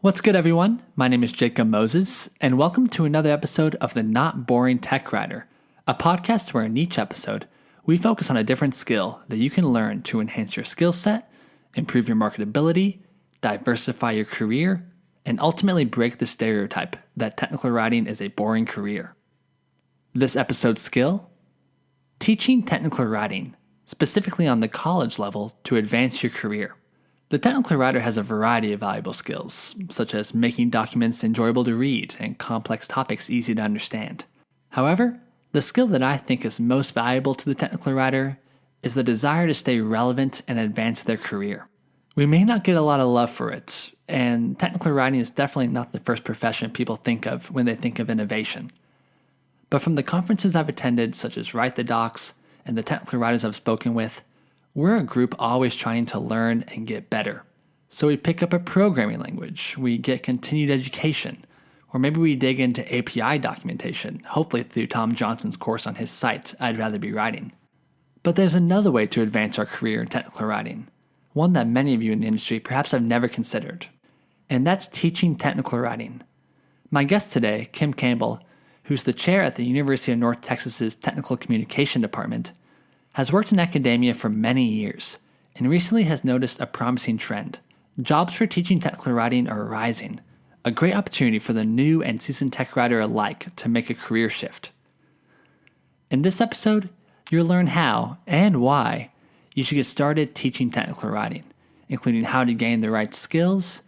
What's good, everyone? My name is Jacob Moses, and welcome to another episode of the Not Boring Tech Writer, a podcast where in each episode, we focus on a different skill that you can learn to enhance your skill set, improve your marketability, diversify your career, and ultimately break the stereotype that technical writing is a boring career. This episode's skill? Teaching technical writing, specifically on the college level to advance your career. The technical writer has a variety of valuable skills, such as making documents enjoyable to read and complex topics easy to understand. However, the skill that I think is most valuable to the technical writer is the desire to stay relevant and advance their career. We may not get a lot of love for it, and technical writing is definitely not the first profession people think of when they think of innovation. But from the conferences I've attended, such as Write the Docs, and the technical writers I've spoken with, we're a group always trying to learn and get better. So we pick up a programming language, we get continued education, or maybe we dig into API documentation, hopefully through Tom Johnson's course on his site, I'd Rather Be Writing. But there's another way to advance our career in technical writing, one that many of you in the industry perhaps have never considered, and that's teaching technical writing. My guest today, Kim Campbell, who's the chair at the University of North Texas's Technical Communication Department, has worked in academia for many years and recently has noticed a promising trend. Jobs for teaching technical writing are rising, a great opportunity for the new and seasoned tech writer alike to make a career shift. In this episode, you'll learn how and why you should get started teaching technical writing, including how to gain the right skills,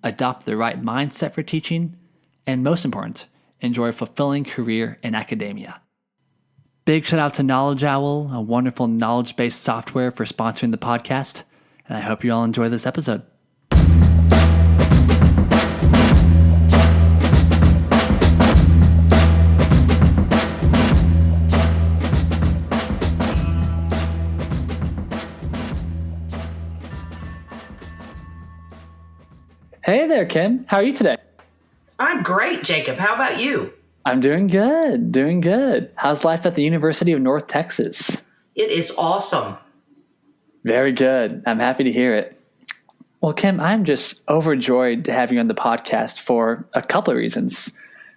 adopt the right mindset for teaching, and most important, enjoy a fulfilling career in academia. Big shout out to Knowledge Owl, a wonderful knowledge-based software for sponsoring the podcast, and I hope you all enjoy this episode. Hey there, Kim. How are you today? I'm great, Jacob. How about you? I'm doing good. How's life at the University of North Texas? It is awesome. Very good. I'm happy to hear it. Well, Kim, I'm just overjoyed to have you on the podcast for a couple of reasons.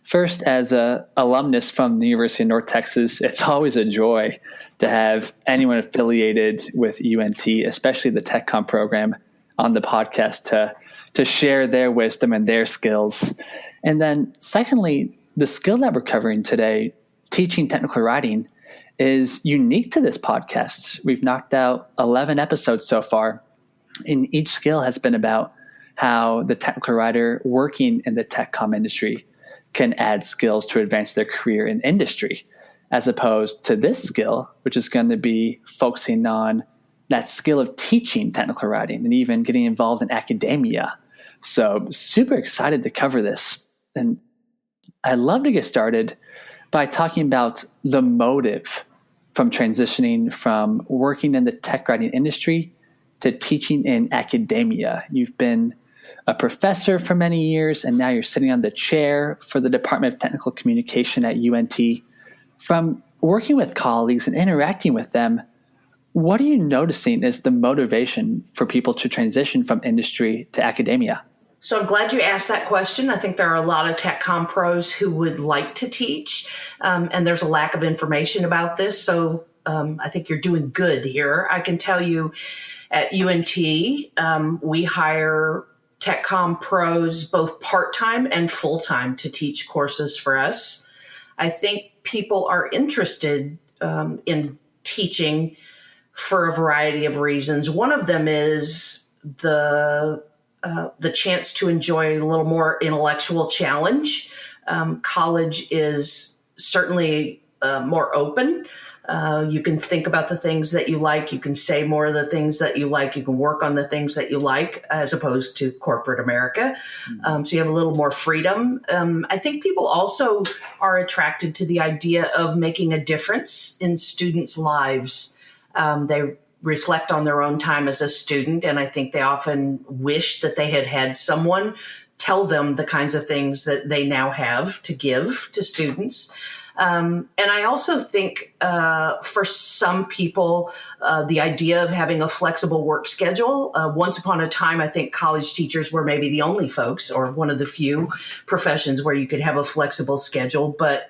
First, as an alumnus from the University of North Texas, it's always a joy to have anyone affiliated with UNT, especially the TechCom program, on the podcast to share their wisdom and their skills. And then secondly, the skill that we're covering today, teaching technical writing, is unique to this podcast. We've knocked out 11 episodes so far, and each skill has been about how the technical writer working in the tech comm industry can add skills to advance their career in industry, as opposed to this skill, which is going to be focusing on that skill of teaching technical writing and even getting involved in academia. So super excited to cover this. And I'd love to get started by talking about the motive from transitioning from working in the tech writing industry to teaching in academia. You've been a professor for many years, and now you're sitting on the chair for the Department of Technical Communication at UNT. From working with colleagues and interacting with them, what are you noticing is the motivation for people to transition from industry to academia? So I'm glad you asked that question. I think there are a lot of TechCom pros who would like to teach, and there's a lack of information about this. So I think you're doing good here. I can tell you at UNT, we hire TechCom pros both part-time and full-time to teach courses for us. I think people are interested in teaching for a variety of reasons. One of them is the chance to enjoy a little more intellectual challenge. College is certainly more open. You can think about the things that you like. You can say more of the things that you like. You can work on the things that you like, as opposed to corporate America. So you have a little more freedom. I think people also are attracted to the idea of making a difference in students' lives. They reflect on their own time as a student, and I think they often wish that they had had someone tell them the kinds of things that they now have to give to students. And I also think for some people, the idea of having a flexible work schedule, once upon a time, I think college teachers were maybe the only folks or one of the few professions where you could have a flexible schedule, but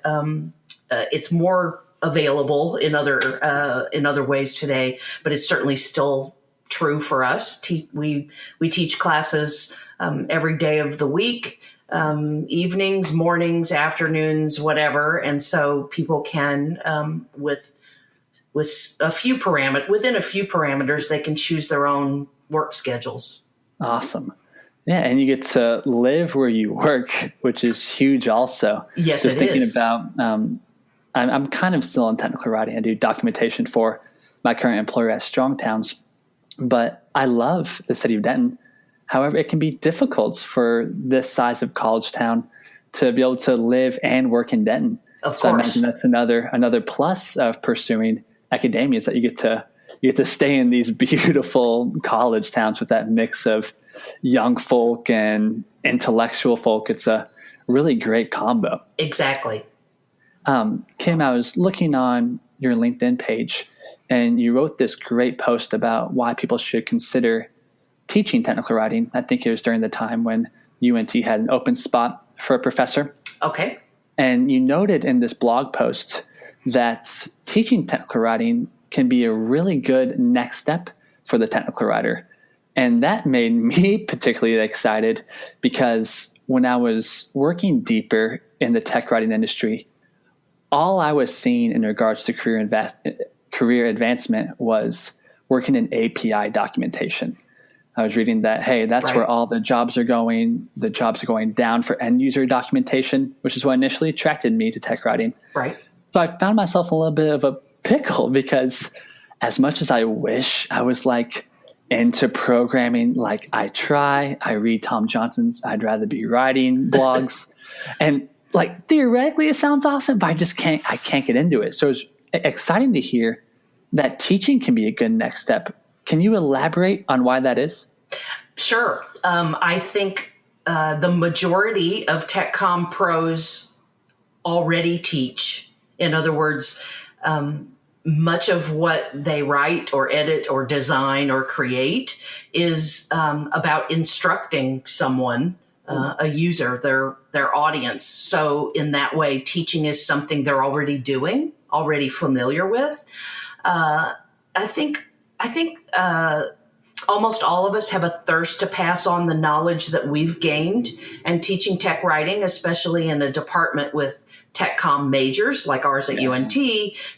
it's more available in other ways today, but it's certainly still true for us. We teach classes every day of the week, evenings, mornings, afternoons, whatever, and so people can with within a few parameters, they can choose their own work schedules. Awesome. Yeah, and you get to live where you work, which is huge also. Yes, just it thinking is. about, I'm kind of still in technical writing. I do documentation for my current employer at Strong Towns, but I love the city of Denton. However, it can be difficult for this size of college town to be able to live and work in Denton. Of So course. I imagine that's another plus of pursuing academia is that you get to stay in these beautiful college towns with that mix of young folk and intellectual folk. It's a really great combo. Exactly. Kim, I was looking on your LinkedIn page, and you wrote this great post about why people should consider teaching technical writing. I think it was during the time when UNT had an open spot for a professor. Okay. And you noted in this blog post that teaching technical writing can be a really good next step for the technical writer. And that made me particularly excited because when I was working deeper in the tech writing industry, all I was seeing in regards to career advancement was working in API documentation. I was reading that, hey, that's Right. where all the jobs are going. The jobs are going down for end user documentation, which is what initially attracted me to tech writing. Right. So I found myself in a little bit of a pickle because as much as I wish I was like into programming, like I read Tom Johnson's I'd Rather Be Writing blogs. And like theoretically it sounds awesome, but I can't get into it. So it's exciting to hear that teaching can be a good next step. Can you elaborate on why that is? Sure. I think the majority of TechCom pros already teach. In other words, much of what they write or edit or design or create is about instructing someone, a user, their audience. So in that way, teaching is something they're already doing, already familiar with. I think almost all of us have a thirst to pass on the knowledge that we've gained, and teaching tech writing, especially in a department with tech comm majors like ours at UNT,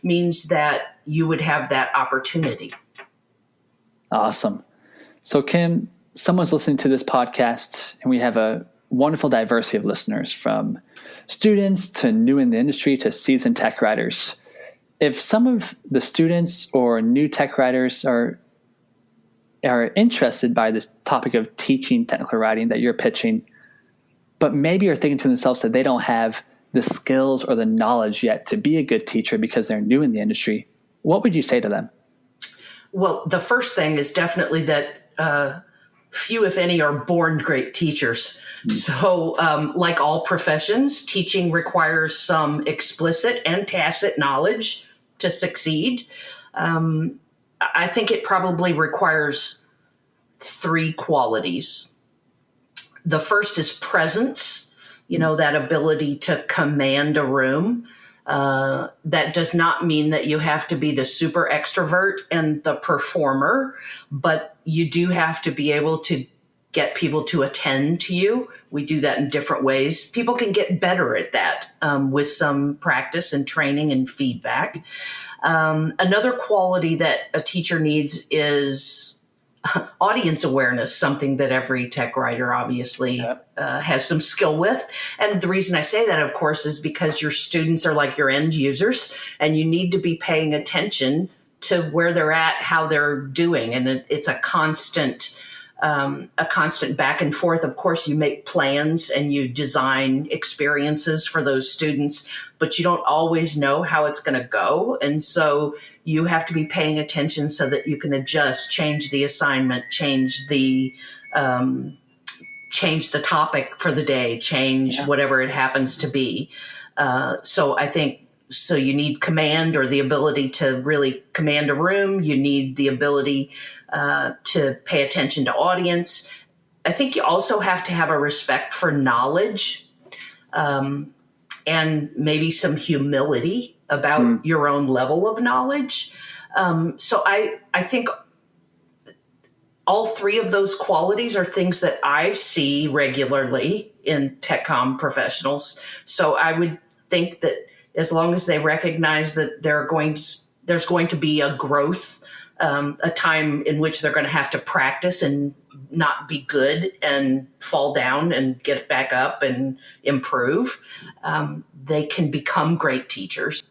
means that you would have that opportunity. Awesome. So Kim, someone's listening to this podcast and we have a wonderful diversity of listeners from students to new in the industry to seasoned tech writers. If some of the students or new tech writers are interested by this topic of teaching technical writing that you're pitching, but maybe are thinking to themselves that they don't have the skills or the knowledge yet to be a good teacher because they're new in the industry, what would you say to them? Well, the first thing is definitely that few, if any, are born great teachers. So like all professions, teaching requires some explicit and tacit knowledge to succeed. I think it probably requires 3 qualities. The first is presence, that ability to command a room. That does not mean that you have to be the super extrovert and the performer, but you do have to be able to get people to attend to you. We do that in different ways. People can get better at that with some practice and training and feedback. Another quality that a teacher needs is audience awareness, something that every tech writer obviously has some skill with. And the reason I say that, of course, is because your students are like your end users, and you need to be paying attention to where they're at, how they're doing. And it's a constant back and forth. Of course, you make plans and you design experiences for those students, but you don't always know how it's going to go. And so you have to be paying attention so that you can adjust, change the assignment, change the topic for the day, change whatever it happens to be. So I think So you need command, or the ability to really command a room. You need the ability to pay attention to audience. I think you also have to have a respect for knowledge, and maybe some humility about your own level of knowledge. So I think all three of those qualities are things that I see regularly in tech comm professionals. So I would think that as long as they recognize that there's going to be a growth, a time in which they're going to have to practice and not be good and fall down and get back up and improve, they can become great teachers.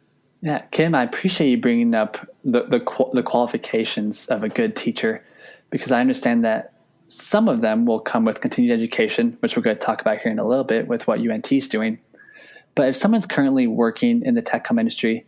Yeah, Kim, I appreciate you bringing up the qualifications of a good teacher, because I understand that some of them will come with continued education, which we're going to talk about here in a little bit with what UNT is doing. But if someone's currently working in the tech comm industry,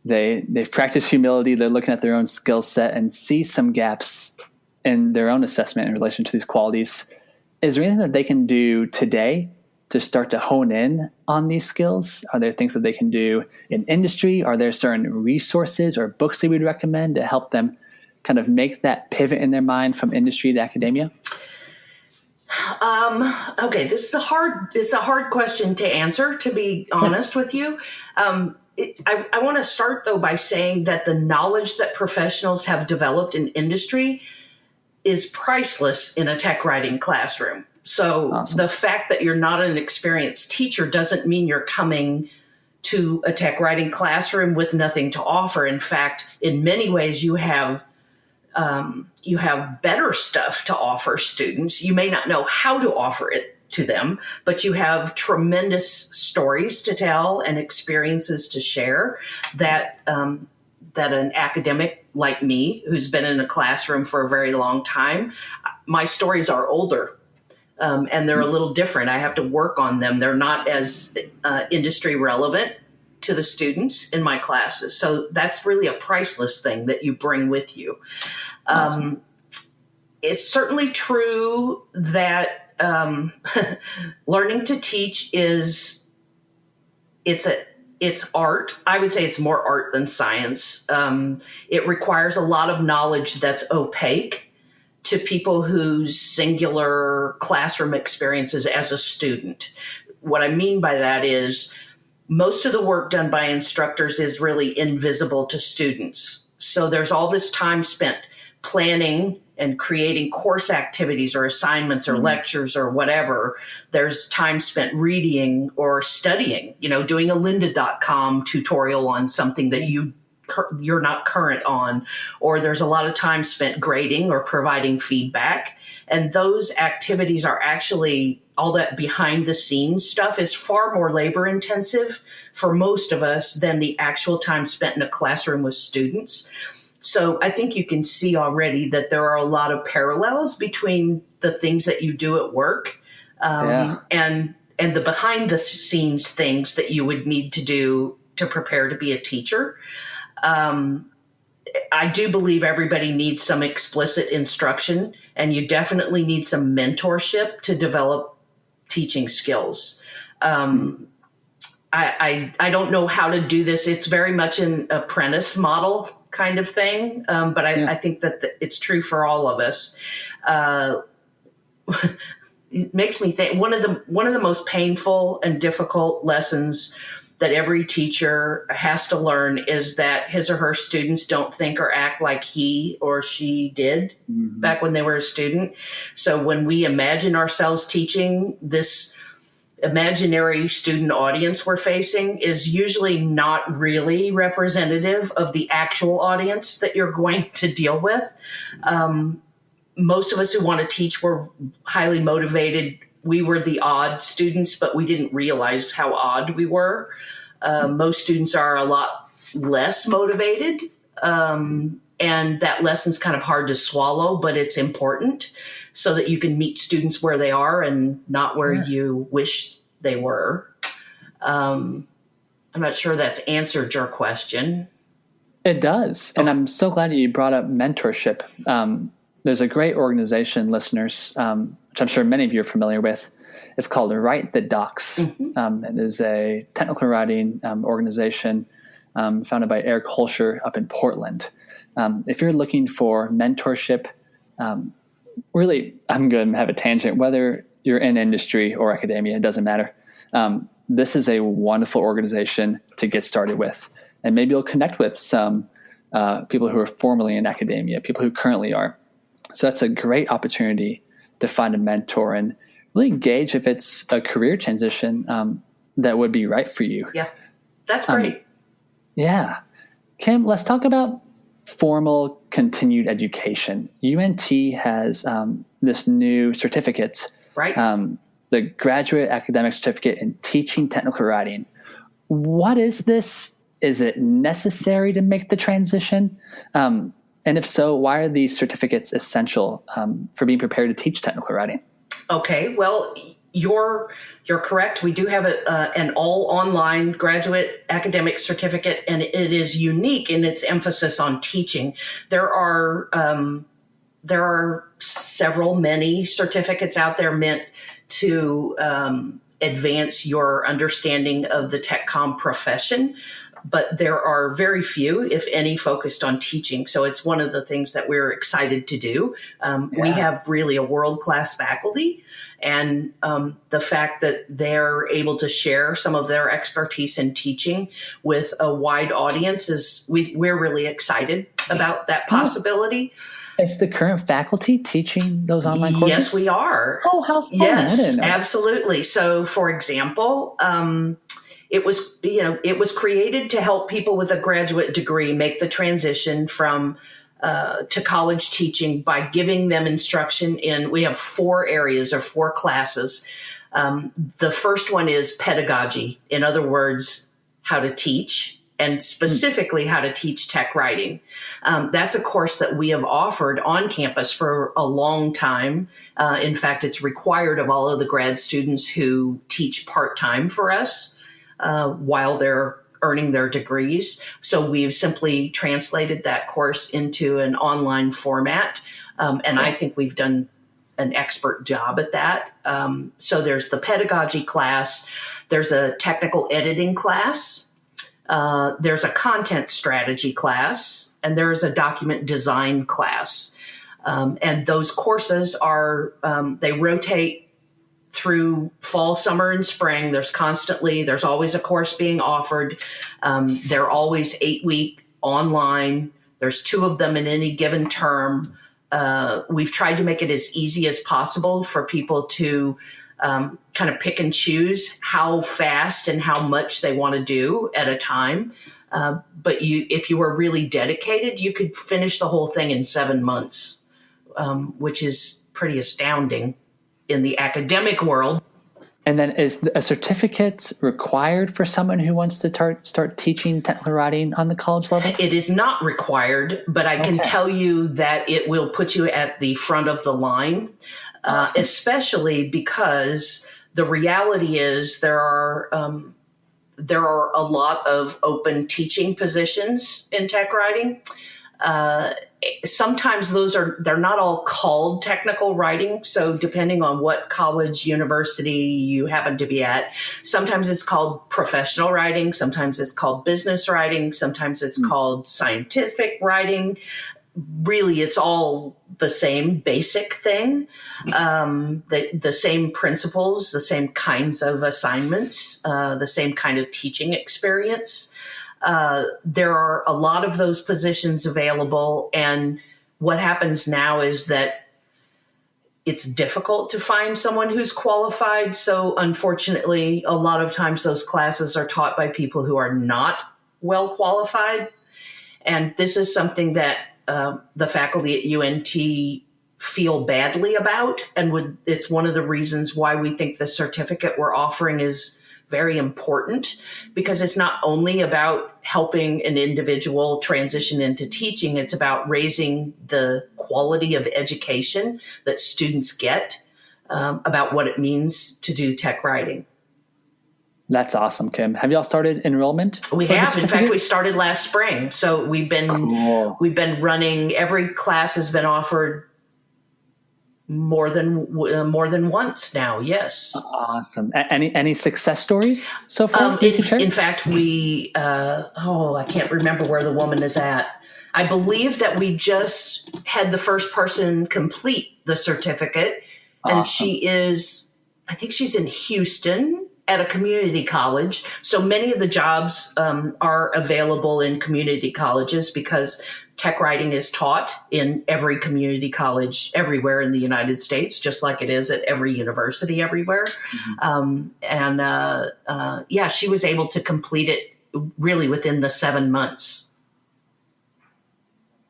they've practiced humility, they're looking at their own skill set and see some gaps in their own assessment in relation to these qualities. Is there anything that they can do today to start to hone in on these skills? Are there things that they can do in industry? Are there certain resources or books they would recommend to help them kind of make that pivot in their mind from industry to academia? Okay, it's a hard question to answer, to be honest with you. I want to start, though, by saying that the knowledge that professionals have developed in industry is priceless in a tech writing classroom. So awesome. The fact that you're not an experienced teacher doesn't mean you're coming to a tech writing classroom with nothing to offer. In fact, in many ways, you have better stuff to offer students. You may not know how to offer it to them, but you have tremendous stories to tell and experiences to share that an academic like me, who's been in a classroom for a very long time, my stories are older. And they're a little different. I have to work on them. They're not as industry relevant to the students in my classes. So that's really a priceless thing that you bring with you. Awesome. It's certainly true that learning to teach it's art. I would say it's more art than science. It requires a lot of knowledge that's opaque to people whose singular classroom experiences as a student. What I mean by that is most of the work done by instructors is really invisible to students. So there's all this time spent planning and creating course activities or assignments or lectures or whatever. There's time spent reading or studying, doing a lynda.com tutorial on something that you're not current on, or there's a lot of time spent grading or providing feedback. And those activities are actually, all that behind the scenes stuff is far more labor intensive for most of us than the actual time spent in a classroom with students. So I think you can see already that there are a lot of parallels between the things that you do at work and the behind the scenes things that you would need to do to prepare to be a teacher. I do believe everybody needs some explicit instruction, and you definitely need some mentorship to develop teaching skills. I don't know how to do this. It's very much an apprentice model kind of thing, but I think that it's true for all of us. It makes me think one of the most painful and difficult lessons that every teacher has to learn is that his or her students don't think or act like he or she did back when they were a student. So when we imagine ourselves teaching, this imaginary student audience we're facing is usually not really representative of the actual audience that you're going to deal with. Most of us who want to teach were highly motivated. We were the odd students, but we didn't realize how odd we were. Most students are a lot less motivated, and that lesson's kind of hard to swallow, but it's important so that you can meet students where they are and not where you wish they were. I'm not sure that's answered your question. It does, and I'm so glad you brought up mentorship. There's a great organization, listeners, which I'm sure many of you are familiar with. It's called Write the Docs. It is a technical writing organization founded by Eric Holscher up in Portland. If you're looking for mentorship, really, I'm going to have a tangent. Whether you're in industry or academia, it doesn't matter. This is a wonderful organization to get started with. And maybe you'll connect with some people who are formerly in academia, people who currently are. So that's a great opportunity to find a mentor and really gauge if it's a career transition that would be right for you. Yeah, that's great. Yeah. Kim, let's talk about formal continued education. UNT has this new certificate, right? The Graduate Academic Certificate in Teaching Technical Writing. What is this? Is it necessary to make the transition? And if so, why are these certificates essential for being prepared to teach technical writing? Okay, well, you're correct. We do have an all online graduate academic certificate, and it is unique in its emphasis on teaching. There are many certificates out there meant to advance your understanding of the tech comm profession, but there are very few, if any, focused on teaching. So it's one of the things that we're excited to do. We have really a world-class faculty, and the fact that they're able to share some of their expertise in teaching with a wide audience we're really excited about that possibility. Is the current faculty teaching those online courses? Yes, we are. Oh, how fun. Yes, I didn't know. Absolutely. So, for example, it was created to help people with a graduate degree make the transition from to college teaching by giving them instruction we have 4 areas or 4 classes. The first one is pedagogy. In other words, how to teach, and specifically how to teach tech writing. That's a course that we have offered on campus for a long time. In fact, it's required of all of the grad students who teach part-time for us while they're earning their degrees. So we've simply translated that course into an online format. And I think we've done an expert job at that. So there's the pedagogy class. There's a technical editing class. There's a content strategy class, and there's a document design class. And those courses they rotate through fall, summer, and spring. There's always a course being offered. They're always 8-week online. There's 2 of them in any given term. We've tried to make it as easy as possible for people to kind of pick and choose how fast and how much they want to do at a time. But if you were really dedicated, you could finish the whole thing in 7 months, which is pretty astounding in the academic world. And then is a certificate required for someone who wants to start teaching technical writing on the college level? It is not required, but I can tell you that it will put you at the front of the line, especially because the reality is there are a lot of open teaching positions in tech writing. Sometimes they're not all called technical writing. So depending on what college, university you happen to be at, sometimes it's called professional writing. Sometimes it's called business writing. Sometimes it's called scientific writing. Really, it's all the same basic thing, the same principles, the same kinds of assignments, the same kind of teaching experience. There are a lot of those positions available. And what happens now is that it's difficult to find someone who's qualified. So unfortunately, a lot of times those classes are taught by people who are not well qualified. And this is something that the faculty at UNT feel badly about. And it's one of the reasons why we think the certificate we're offering is very important, because it's not only about helping an individual transition into teaching, it's about raising the quality of education that students get about what it means to do tech writing. That's awesome, Kim. Have y'all started enrollment? We have. In fact, we started last spring. So we've been running, every class has been offered more than once now. Yes. Awesome. Any success stories so far you can share? In fact, I can't remember where the woman is at. I believe that we just had the first person complete the certificate, and Awesome. I think she's in Houston at a community college. So many of the jobs are available in community colleges because tech writing is taught in every community college everywhere in the United States, just like it is at every university everywhere. She was able to complete it really within the 7 months.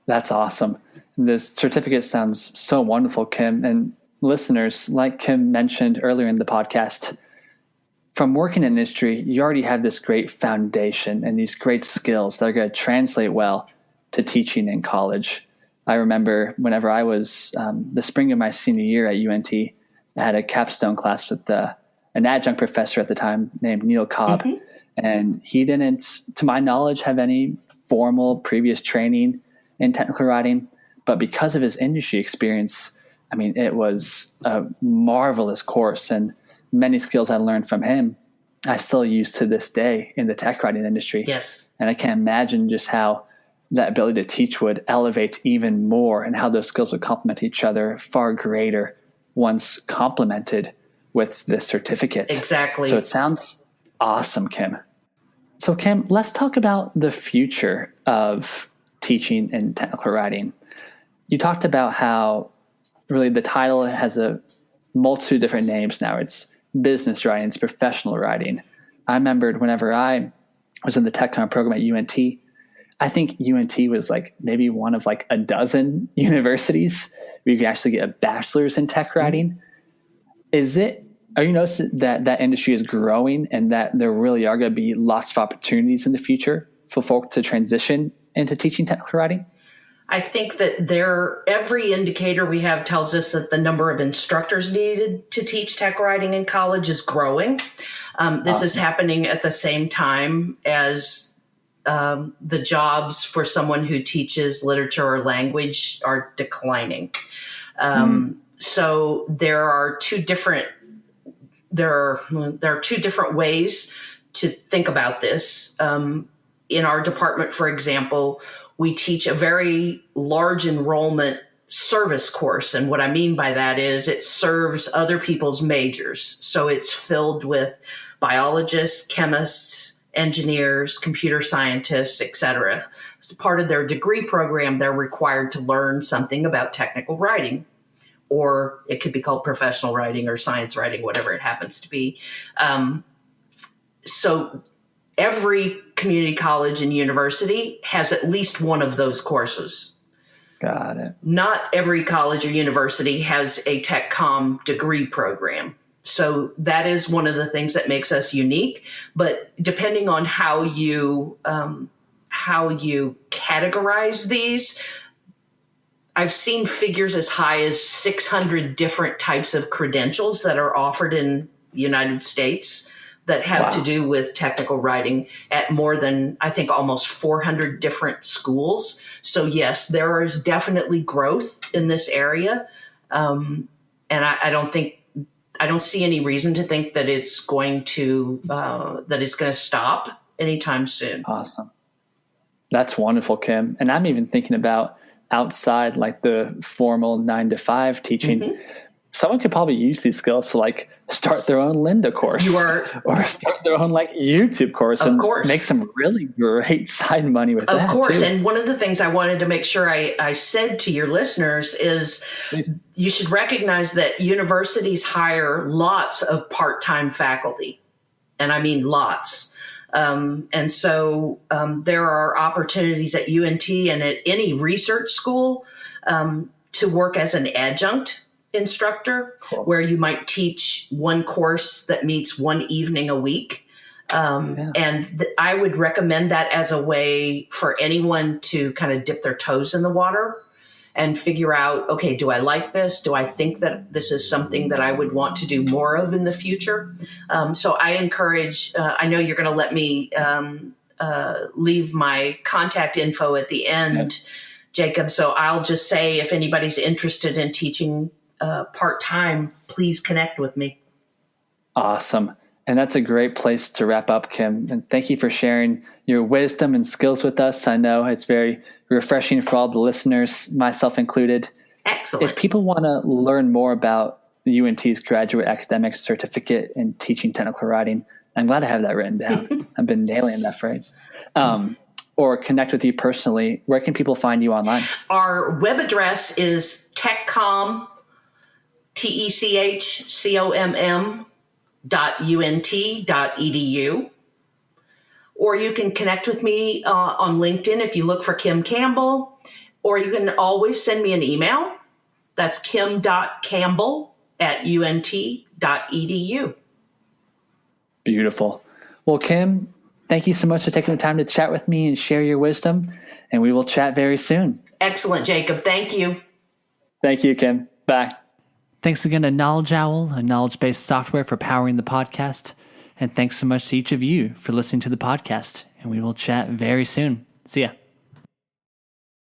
That's awesome. This certificate sounds so wonderful, Kim. And listeners, like Kim mentioned earlier in the podcast, from working in industry, you already have this great foundation and these great skills that are going to translate well to teaching in college. I remember whenever I was the spring of my senior year at UNT, I had a capstone class with an adjunct professor at the time named Neil Cobb. Mm-hmm. And he didn't, to my knowledge, have any formal previous training in technical writing. But because of his industry experience, I mean, it was a marvelous course. And many skills I learned from him, I still use to this day in the tech writing industry. Yes. And I can't imagine just how that ability to teach would elevate even more and how those skills would complement each other far greater once complemented with this certificate. Exactly. So it sounds awesome, Kim. So Kim, let's talk about the future of teaching and technical writing. You talked about how really the title has a multitude of different names now. It's business writing, it's professional writing. I remembered whenever I was in the TechCom program at UNT, I think UNT was like maybe one of like a dozen universities where you could actually get a bachelor's in tech writing. Are you noticing that industry is growing and that there really are going to be lots of opportunities in the future for folk to transition into teaching technical writing? I think that every indicator we have tells us that the number of instructors needed to teach tech writing in college is growing. This is happening at the same time as the jobs for someone who teaches literature or language are declining. So there are two different ways to think about this. In our department, for example, we teach a very large enrollment service course. And what I mean by that is it serves other people's majors. So it's filled with biologists, chemists, engineers, computer scientists, etc. As part of their degree program, they're required to learn something about technical writing, or it could be called professional writing or science writing, whatever it happens to be. So every community college and university has at least one of those courses. Got it. Not every college or university has a tech com degree program. So that is one of the things that makes us unique. But depending on how you categorize these, I've seen figures as high as 600 different types of credentials that are offered in the United States that have to do with technical writing at more than, I think, almost 400 different schools. So yes, there is definitely growth in this area. And I don't see any reason to think that it's going to stop anytime soon. Awesome. That's wonderful, Kim. And I'm even thinking about outside like the formal 9-to-5 teaching. Mm-hmm. Someone could probably use these skills to like start their own Lynda course or start their own like YouTube course and make some really great side money with that. Of course. Too. And one of the things I wanted to make sure I said to your listeners is you should recognize that universities hire lots of part-time faculty. And I mean lots. And so there are opportunities at UNT and at any research school to work as an adjunct instructor, where you might teach one course that meets one evening a week. And I would recommend that as a way for anyone to kind of dip their toes in the water and figure out, okay, do I like this? Do I think that this is something that I would want to do more of in the future? So I encourage, I know you're going to let me leave my contact info at the end, Jacob. So I'll just say if anybody's interested in teaching part-time, please connect with me. Awesome. And that's a great place to wrap up, Kim. And thank you for sharing your wisdom and skills with us. I know it's very refreshing for all the listeners, myself included. Excellent. If people want to learn more about the UNT's Graduate Academic Certificate in Teaching Technical Writing, I'm glad I have that written down. I've been nailing that phrase. Or connect with you personally, where can people find you online? Our web address is techcom, techcomm.unt.edu. Or you can connect with me on LinkedIn if you look for Kim Campbell, or you can always send me an email. That's kim.campbell@unt.edu. Beautiful. Well, Kim, thank you so much for taking the time to chat with me and share your wisdom, and we will chat very soon. Excellent, Jacob. Thank you. Thank you, Kim. Bye. Thanks again to Knowledge Owl, a knowledge-based software for powering the podcast. And thanks so much to each of you for listening to the podcast. And we will chat very soon. See ya.